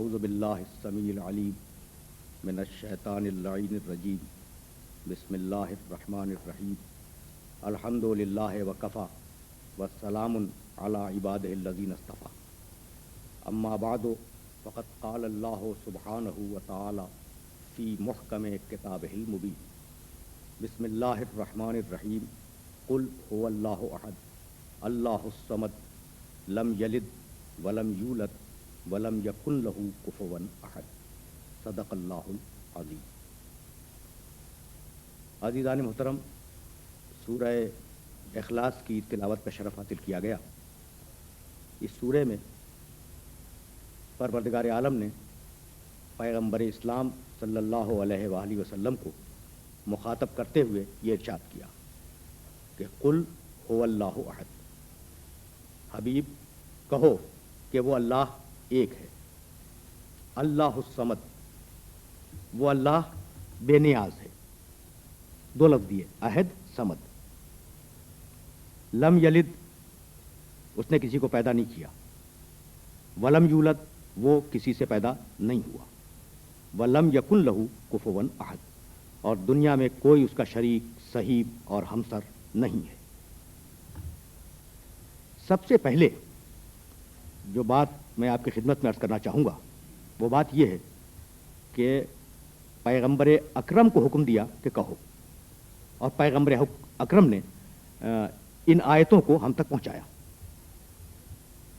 اعوذ باللہ السمیع العلیم من الشیطان اللعین الرجیم بسم اللہ الرحمن الرحیم الحمد للہ وکفی والسلام علی عبادہ الذین اصطفی اما بعد فقد قال اللہ سبحانہ وتعالی فی محکم کتابہ المبین بسم اللہ الرحمن الرحیم قل هو اللہ احد اللہ الصمد لم یلد ولم یولد ولم یکن لہ کفوا احد صدق اللہ العظیم۔ عزیزان محترم، سورہ اخلاص کی تلاوت کا شرف حاصل کیا گیا۔ اس سورہ میں پروردگار عالم نے پیغمبر اسلام صلی اللہ علیہ وآلہ وسلم کو مخاطب کرتے ہوئے یہ ارشاد کیا کہ قل هو اللہ احد، حبیب کہو کہ وہ اللہ ایک ہے، اللہ الصمد، وہ اللہ بے نیاز ہے۔ دو لفظ دیے، احد، صمد۔ لم یلد، اس نے کسی کو پیدا نہیں کیا، ولم یولد، وہ کسی سے پیدا نہیں ہوا، ولم یکن لہ کفوا احد، اور دنیا میں کوئی اس کا شریک، صحیب اور ہمسر نہیں ہے۔ سب سے پہلے جو بات میں آپ کی خدمت میں عرض کرنا چاہوں گا وہ بات یہ ہے کہ پیغمبر اکرم کو حکم دیا کہ کہو، اور پیغمبر اکرم نے ان آیتوں کو ہم تک پہنچایا،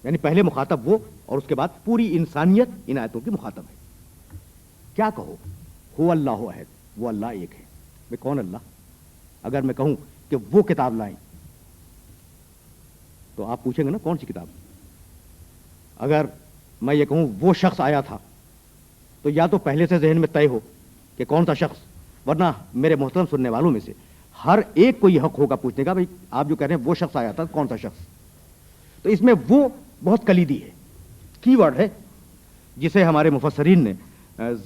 یعنی پہلے مخاطب وہ اور اس کے بعد پوری انسانیت ان آیتوں کی مخاطب ہے۔ کیا کہو؟ هو اللہ احد، وہ اللہ ایک ہے۔ میں کون اللہ؟ اگر میں کہوں کہ وہ کتاب لائیں تو آپ پوچھیں گے نا کون سی کتاب؟ اگر میں یہ کہوں وہ شخص آیا تھا تو یا تو پہلے سے ذہن میں طے ہو کہ کون سا شخص، ورنہ میرے محترم سننے والوں میں سے ہر ایک کو یہ حق ہوگا پوچھنے کا، بھئی آپ جو کہہ رہے ہیں وہ شخص آیا تھا، کون سا شخص؟ تو اس میں وہ بہت کلیدی ہے، کی ورڈ ہے، جسے ہمارے مفسرین نے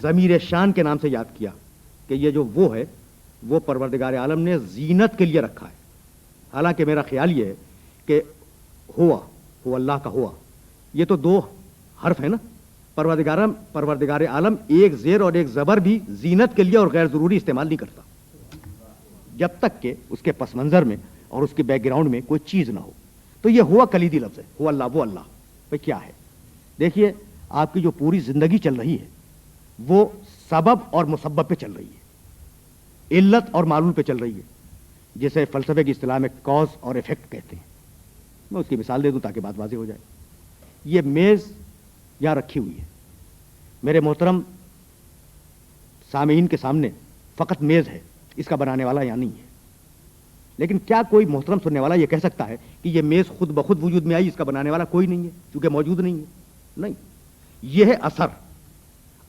ضمیر شان کے نام سے یاد کیا کہ یہ جو وہ ہے وہ پروردگار عالم نے زینت کے لیے رکھا ہے۔ حالانکہ میرا خیال یہ ہے کہ ہوا اللہ کا ہوا، یہ تو دو حرف ہے نا، پروردگار عالم ایک زیر اور ایک زبر بھی زینت کے لیے اور غیر ضروری استعمال نہیں کرتا، جب تک کہ اس کے پس منظر میں اور اس کے بیک گراؤنڈ میں کوئی چیز نہ ہو۔ تو یہ ہوا کلیدی لفظ ہے، ہوا اللہ، وہ اللہ بھائی کیا ہے؟ دیکھیے آپ کی جو پوری زندگی چل رہی ہے وہ سبب اور مسبب پہ چل رہی ہے، علت اور معلول پہ چل رہی ہے، جسے فلسفے کی اصطلاح میں کاز اور ایفیکٹ کہتے ہیں۔ میں اس کی مثال دے دوں تاکہ بات واضح ہو جائے۔ یہ میز یہاں رکھی ہوئی ہے، میرے محترم سامعین کے سامنے فقط میز ہے، اس کا بنانے والا یہاں نہیں ہے، لیکن کیا کوئی محترم سننے والا یہ کہہ سکتا ہے کہ یہ میز خود بخود وجود میں آئی، اس کا بنانے والا کوئی نہیں ہے چونکہ موجود نہیں ہے؟ نہیں، یہ ہے اثر۔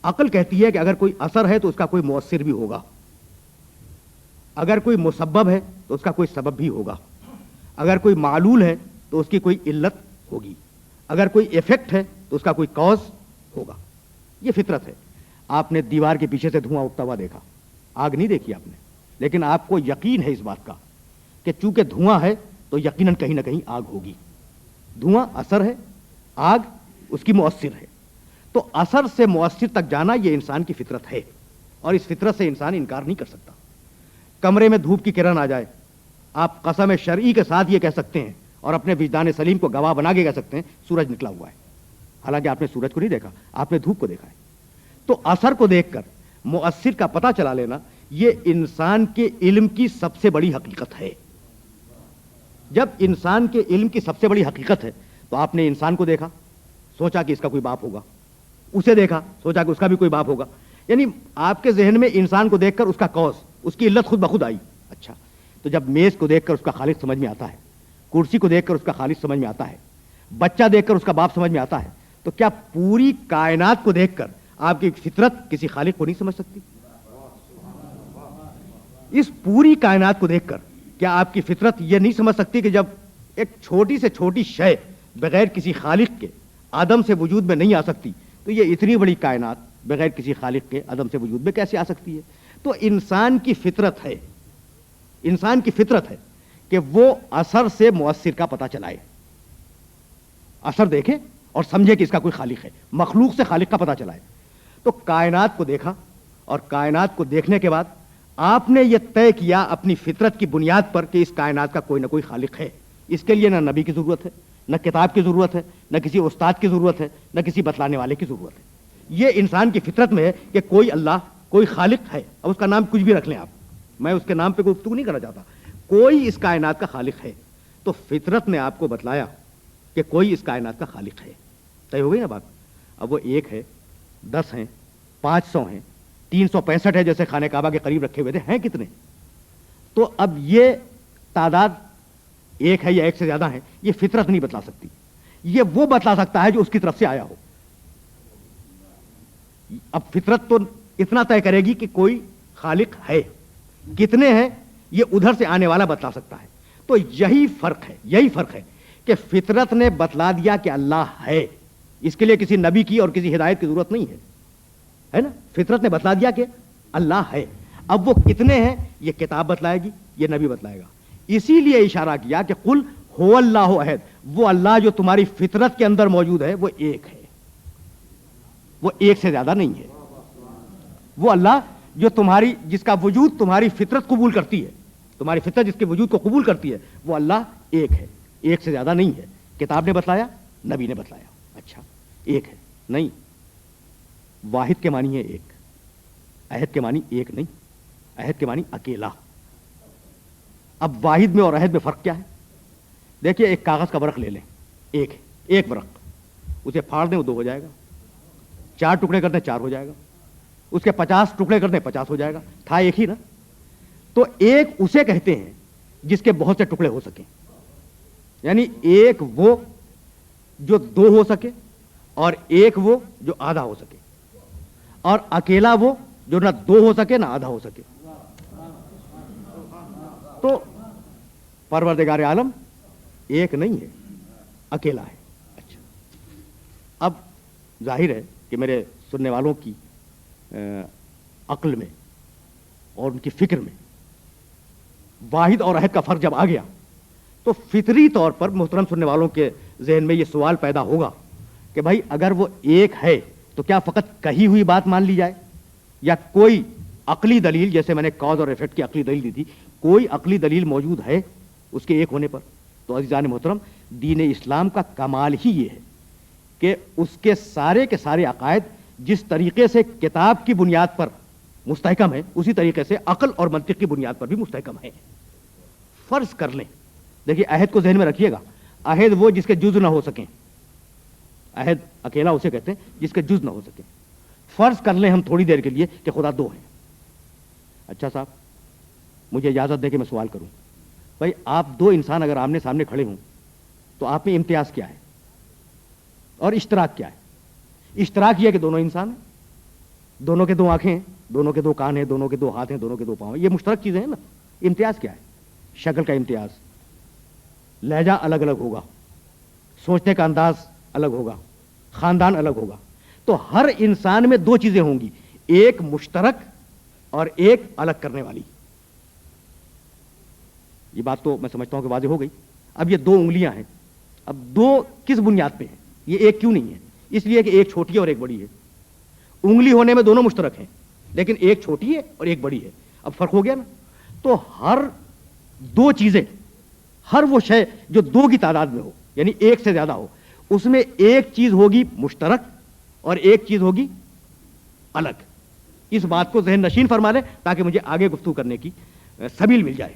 عقل کہتی ہے کہ اگر کوئی اثر ہے تو اس کا کوئی مؤثر بھی ہوگا، اگر کوئی مسبب ہے تو اس کا کوئی سبب بھی ہوگا، اگر کوئی معلول ہے تو اس کی کوئی علت ہوگی، اگر کوئی ایفیکٹ ہے تو اس کا کوئی کاز ہوگا۔ یہ فطرت ہے۔ آپ نے دیوار کے پیچھے سے دھواں اٹھتا ہوا دیکھا، آگ نہیں دیکھی آپ نے، لیکن آپ کو یقین ہے اس بات کا کہ چونکہ دھواں ہے تو یقیناً کہیں نہ کہیں آگ ہوگی۔ دھواں اثر ہے، آگ اس کی مؤثر ہے۔ تو اثر سے مؤثر تک جانا یہ انسان کی فطرت ہے، اور اس فطرت سے انسان انکار نہیں کر سکتا۔ کمرے میں دھوپ کی کرن آ جائے، آپ قسم شرعی کے ساتھ یہ کہہ سکتے ہیں اور اپنے وجدان سلیم کو گواہ بنا کے کہہ سکتے ہیں سورج نکلا ہوا ہے، حالانکہ آپ نے سورج کو نہیں دیکھا، آپ نے دھوپ کو دیکھا ہے۔ تو اثر کو دیکھ کر مؤثر کا پتہ چلا لینا یہ انسان کے علم کی سب سے بڑی حقیقت ہے۔ جب انسان کے علم کی سب سے بڑی حقیقت ہے تو آپ نے انسان کو دیکھا، سوچا کہ اس کا کوئی باپ ہوگا، اسے دیکھا، سوچا کہ اس کا بھی کوئی باپ ہوگا، یعنی آپ کے ذہن میں انسان کو دیکھ کر اس کا کاز، اس کی علت خود بخود آئی۔ اچھا، تو جب میز کو دیکھ کر اس کا خالق سمجھ میں آتا ہے، کرسی کو دیکھ کر اس کا خالق سمجھ میں آتا ہے، بچہ دیکھ کر اس کا باپ سمجھ میں آتا ہے، تو کیا پوری کائنات کو دیکھ کر آپ کی فطرت کسی خالق کو نہیں سمجھ سکتی؟ اس پوری کائنات کو دیکھ کر کیا آپ کی فطرت یہ نہیں سمجھ سکتی کہ جب ایک چھوٹی سے چھوٹی شے بغیر کسی خالق کے عدم سے وجود میں نہیں آ سکتی تو یہ اتنی بڑی کائنات بغیر کسی خالق کے عدم سے وجود میں کیسے آ سکتی ہے؟ تو انسان کی فطرت ہے، انسان کی فطرت ہے کہ وہ اثر سے مؤثر کا پتہ چلائے۔ اثر دیکھے اور سمجھے کہ اس کا کوئی خالق ہے، مخلوق سے خالق کا پتہ چلا ہے. تو کائنات کو دیکھا، اور کائنات کو دیکھنے کے بعد آپ نے یہ طے کیا اپنی فطرت کی بنیاد پر کہ اس کائنات کا کوئی نہ کوئی خالق ہے. اس کے لیے نہ نبی کی ضرورت ہے، نہ کتاب کی ضرورت ہے، نہ کسی استاد کی ضرورت ہے، نہ کسی بتلانے والے کی ضرورت ہے. یہ انسان کی فطرت میں ہے کہ کوئی اللہ، کوئی خالق ہے. اب اس کا نام کچھ بھی رکھ لیں آپ، میں اس کے نام پہ گفتگو نہیں کرنا چاہتا. کوئی اس کائنات کا خالق ہے. تو فطرت نے آپ کو بتلایا کہ کوئی اس کائنات کا خالق ہے. طے ہو گئی نا بات؟ اب وہ 1 ہے، 10 ہیں، 500 ہیں، 365 ہے جیسے خانہ کعبہ کے قریب رکھے ہوئے تھے، ہیں کتنے؟ تو اب یہ تعداد 1 ہے یا 1 سے زیادہ ہے، یہ فطرت نہیں بتلا سکتی. یہ وہ بتلا سکتا ہے جو اس کی طرف سے آیا ہو. اب فطرت تو اتنا طے کرے گی کہ کوئی خالق ہے، کتنے ہیں یہ ادھر سے آنے والا بتلا سکتا ہے. تو یہی فرق ہے کہ فطرت نے بتلا دیا کہ اللہ ہے. اس کے لیے کسی نبی کی اور کسی ہدایت کی ضرورت نہیں ہے نا. فطرت نے بتلا دیا کہ اللہ ہے. اب وہ کتنے ہیں یہ کتاب بتلائے گی، یہ نبی بتلائے گا. اسی لیے اشارہ کیا کہ قل هو اللہ احد، وہ اللہ جو تمہاری فطرت کے اندر موجود ہے وہ ایک ہے، وہ ایک سے زیادہ نہیں ہے. وہ اللہ جو تمہاری، جس کا وجود تمہاری فطرت قبول کرتی ہے، تمہاری فطرت جس کے وجود کو قبول کرتی ہے، وہ اللہ ایک ہے، ایک سے زیادہ نہیں ہے. کتاب نے بتلایا، نبی نے بتلایا. اچھا ایک ہے نہیں، واحد کے معنی ہے ایک، احد کے معنی ایک نہیں، احد کے معنی اکیلا. اب واحد میں اور احد میں فرق کیا ہے؟ دیکھیے ایک کاغذ کا ورق لے لیں، ایک ورق، اسے پھاڑ دیں وہ 2 ہو جائے گا، 4 ٹکڑے کر دیں 4 ہو جائے گا، اس کے 50 ٹکڑے کر دیں 50 ہو جائے گا. تھا ایک ہی نا. تو ایک اسے کہتے ہیں جس کے بہت سے ٹکڑے ہو سکیں. یعنی ایک وہ جو 2 ہو سکے، اور ایک وہ جو آدھا ہو سکے، اور اکیلا وہ جو نہ 2 ہو سکے نہ آدھا ہو سکے. تو پروردگار عالم ایک نہیں ہے، اکیلا ہے. اچھا اب ظاہر ہے کہ میرے سننے والوں کی عقل میں اور ان کی فکر میں واحد اور احد کا فرق جب آ گیا تو فطری طور پر محترم سننے والوں کے ذہن میں یہ سوال پیدا ہوگا کہ بھائی اگر وہ ایک ہے تو کیا فقط کہی ہوئی بات مان لی جائے، یا کوئی عقلی دلیل، جیسے میں نے کاز اور ایفیکٹ کی عقلی دلیل دی تھی، کوئی عقلی دلیل موجود ہے اس کے ایک ہونے پر؟ تو عزیزان محترم، دین اسلام کا کمال ہی یہ ہے کہ اس کے سارے عقائد جس طریقے سے کتاب کی بنیاد پر مستحکم ہے، اسی طریقے سے عقل اور منطق کی بنیاد پر بھی مستحکم ہے. فرض کر لیں، دیکھیے عہد کو ذہن میں رکھیے گا، عہد وہ جس کے جز نہ ہو سکیں، عہد اکیلا اسے کہتے ہیں جس کے جز نہ ہو سکیں. فرض کر لیں ہم تھوڑی دیر کے لیے کہ خدا 2 ہیں. اچھا صاحب مجھے اجازت دے کہ میں سوال کروں، بھائی آپ 2 انسان اگر آمنے سامنے کھڑے ہوں تو آپ میں امتیاز کیا ہے اور اشتراک کیا ہے؟ اشتراک یہ کہ دونوں انسان ہیں، دونوں کے 2 آنکھیں ہیں، دونوں کے 2 کان ہیں، دونوں کے 2 ہاتھ ہیں، دونوں کے 2 پاؤں ہیں. یہ مشترک چیزیں ہیں نا. امتیاز کیا ہے؟ شکل کا امتیاز، لہجہ الگ الگ ہوگا، سوچنے کا انداز الگ ہوگا، خاندان الگ ہوگا. تو ہر انسان میں 2 چیزیں ہوں گی، ایک مشترک اور ایک الگ کرنے والی. یہ بات تو میں سمجھتا ہوں کہ واضح ہو گئی. اب یہ 2 انگلیاں ہیں، اب 2 کس بنیاد پہ ہیں؟ یہ ایک کیوں نہیں ہے؟ اس لیے کہ ایک چھوٹی ہے اور ایک بڑی ہے. انگلی ہونے میں دونوں مشترک ہیں، لیکن ایک چھوٹی ہے اور ایک بڑی ہے. اب فرق ہو گیا نا. تو ہر 2 چیزیں، ہر وہ شے جو 2 کی تعداد میں ہو، یعنی ایک سے زیادہ ہو، اس میں ایک چیز ہوگی مشترک اور ایک چیز ہوگی الگ. اس بات کو ذہن نشین فرما لیں تاکہ مجھے آگے گفتگو کرنے کی سبیل مل جائے.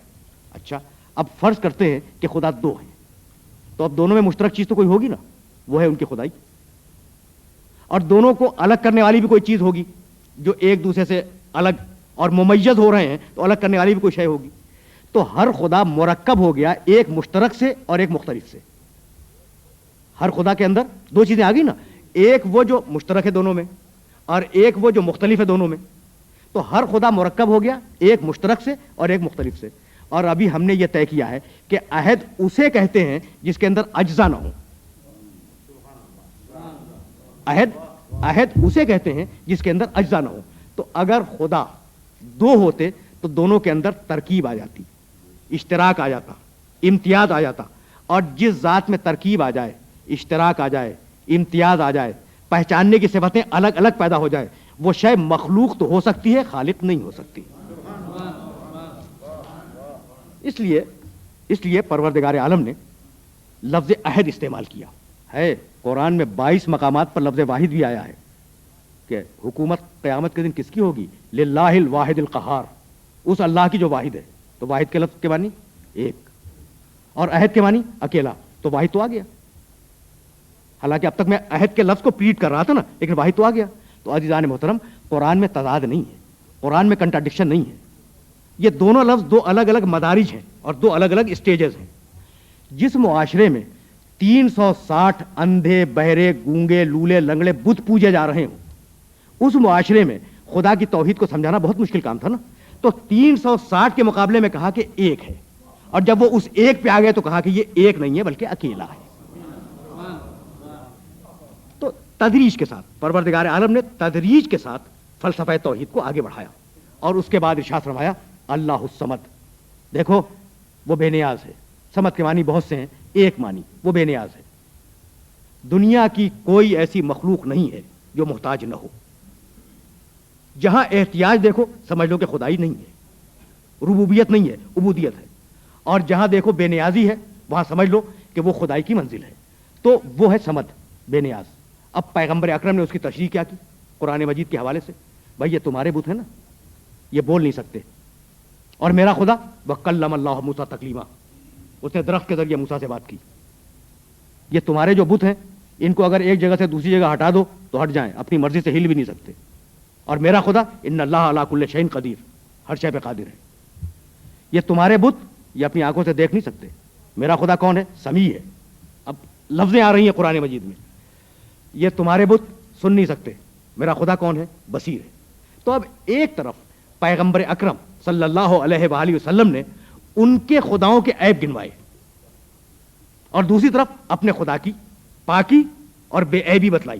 اچھا اب فرض کرتے ہیں کہ خدا 2 ہیں، تو اب دونوں میں مشترک چیز تو کوئی ہوگی نا، وہ ہے ان کی خدائی. اور دونوں کو الگ کرنے والی بھی کوئی چیز ہوگی، جو ایک دوسرے سے الگ اور ممیز ہو رہے ہیں تو الگ کرنے والی بھی کوئی شے ہوگی. تو ہر خدا مرکب ہو گیا ایک مشترک سے اور ایک مختلف سے. ہر خدا کے اندر 2 چیزیں آ گئی نا، ایک وہ جو مشترک ہے دونوں میں اور ایک وہ جو مختلف ہے دونوں میں. تو ہر خدا مرکب ہو گیا ایک مشترک سے اور ایک مختلف سے. اور ابھی ہم نے یہ طے کیا ہے کہ عہد اسے کہتے ہیں جس کے اندر اجزا نہ ہو. عہد اسے کہتے ہیں جس کے اندر اجزا نہ ہو. تو اگر خدا 2 ہوتے تو دونوں کے اندر ترکیب آ جاتی، اشتراک آ جاتا، امتیاز آ جاتا. اور جس ذات میں ترکیب آ جائے، اشتراک آ جائے، امتیاز آ جائے, پہچاننے کی صفتیں الگ الگ پیدا ہو جائے, وہ شے مخلوق تو ہو سکتی ہے, خالق نہیں ہو سکتی. اس لیے پروردگار عالم نے لفظ عہد استعمال کیا ہے. قرآن میں 22 مقامات پر لفظ واحد بھی آیا ہے کہ حکومت قیامت کے دن کس کی ہوگی؟ للہ الواحد القہار, اس اللہ کی جو واحد ہے. تو واحد کے لفظ کے معنی ایک, اور عہد کے معنی اکیلا, تو واحد تو آ گیا. حالانکہ اب تک میں عہد کے لفظ کو پیٹ کر رہا تھا نا, لیکن واحد تو آ گیا. تو عزیزان محترم, قرآن میں تضاد نہیں ہے, قرآن میں کنٹراڈکشن نہیں ہے. یہ دونوں لفظ دو الگ الگ مدارج ہیں اور دو الگ الگ اسٹیجز ہیں. جس معاشرے میں 360 اندھے بہرے گونگے لولے لنگڑے بت پوجے جا رہے ہوں, اس معاشرے میں خدا کی توحید کو سمجھانا بہت مشکل کام تھا نا. تو 360 کے مقابلے میں کہا کہ ایک ہے, اور جب وہ اس ایک پہ آ گئے تو کہا کہ یہ ایک نہیں ہے بلکہ اکیلا ہے. تو تدریج کے ساتھ پروردگار عالم نے تدریج کے ساتھ فلسفہ توحید کو آگے بڑھایا, اور اس کے بعد ارشاد فرمایا اللہ الصمد. دیکھو وہ بے نیاز ہے. صمد کے معنی بہت سے ہیں, ایک معنی وہ بے نیاز ہے. دنیا کی کوئی ایسی مخلوق نہیں ہے جو محتاج نہ ہو. جہاں احتیاج دیکھو سمجھ لو کہ خدائی نہیں ہے, ربوبیت نہیں ہے, عبودیت ہے. اور جہاں دیکھو بے نیازی ہے وہاں سمجھ لو کہ وہ خدائی کی منزل ہے. تو وہ ہے صمد, بے نیاز. اب پیغمبر اکرم نے اس کی تشریح کیا کی قرآن مجید کے حوالے سے. بھائی یہ تمہارے بت ہیں نا, یہ بول نہیں سکتے, اور میرا خدا وَكَلَّمَ اللَّهُ مُوسَىٰ تَكْلِيمًا, اس نے درخت کے ذریعے موسیٰ سے بات کی. یہ تمہارے جو بت ہیں ان کو اگر ایک جگہ سے دوسری جگہ ہٹا دو تو ہٹ جائیں, اپنی مرضی سے ہل بھی نہیں سکتے. اور میرا خدا ان اللہ علی کل شیء قدیر, ہر شے پہ قادر ہے. یہ تمہارے بت یہ اپنی آنکھوں سے دیکھ نہیں سکتے. میرا خدا کون ہے؟ سمیع ہے. اب لفظیں آ رہی ہیں قرآن مجید میں. یہ تمہارے بت سن نہیں سکتے. میرا خدا کون ہے؟ بصیر ہے. تو اب ایک طرف پیغمبر اکرم صلی اللہ علیہ وآلہ وسلم نے ان کے خداؤں کے عیب گنوائے, اور دوسری طرف اپنے خدا کی پاکی اور بے عیبی بتلائی.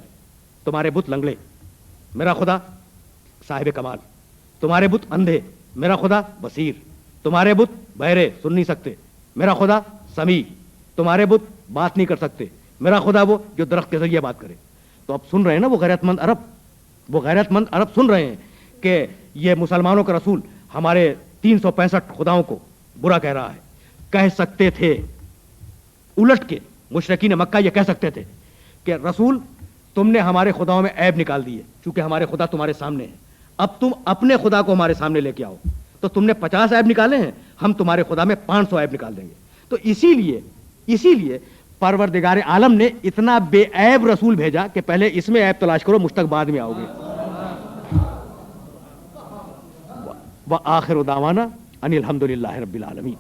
تمہارے بت لنگڑے, میرا خدا صاحب کمال. تمہارے بت اندھے, میرا خدا بصیر. تمہارے بت بہرے, سن نہیں سکتے, میرا خدا سمیع. تمہارے بت بات نہیں کر سکتے, میرا خدا وہ جو درخت کے ذریعے بات کرے. تو اب سن رہے ہیں نا وہ غیرت مند عرب سن رہے ہیں کہ یہ مسلمانوں کا رسول ہمارے 365 خداؤں کو برا کہہ رہا ہے. کہہ سکتے تھے الٹ کے, مشرکین مکہ یہ کہہ سکتے تھے کہ رسول تم نے ہمارے خداؤں میں عیب نکال دیے, چونکہ ہمارے خدا تمہارے سامنے ہیں, اب تم اپنے خدا کو ہمارے سامنے لے کے آؤ. تو تم نے 50 عیب نکالے ہیں, ہم تمہارے خدا میں 500 عیب نکال دیں گے. تو اسی لیے پروردگار عالم نے اتنا بے عیب رسول بھیجا کہ پہلے اس میں عیب تلاش کرو, مجھ تک بعد میں آؤ گے. وآخر دعوانا ان الحمد للہ رب العالمین.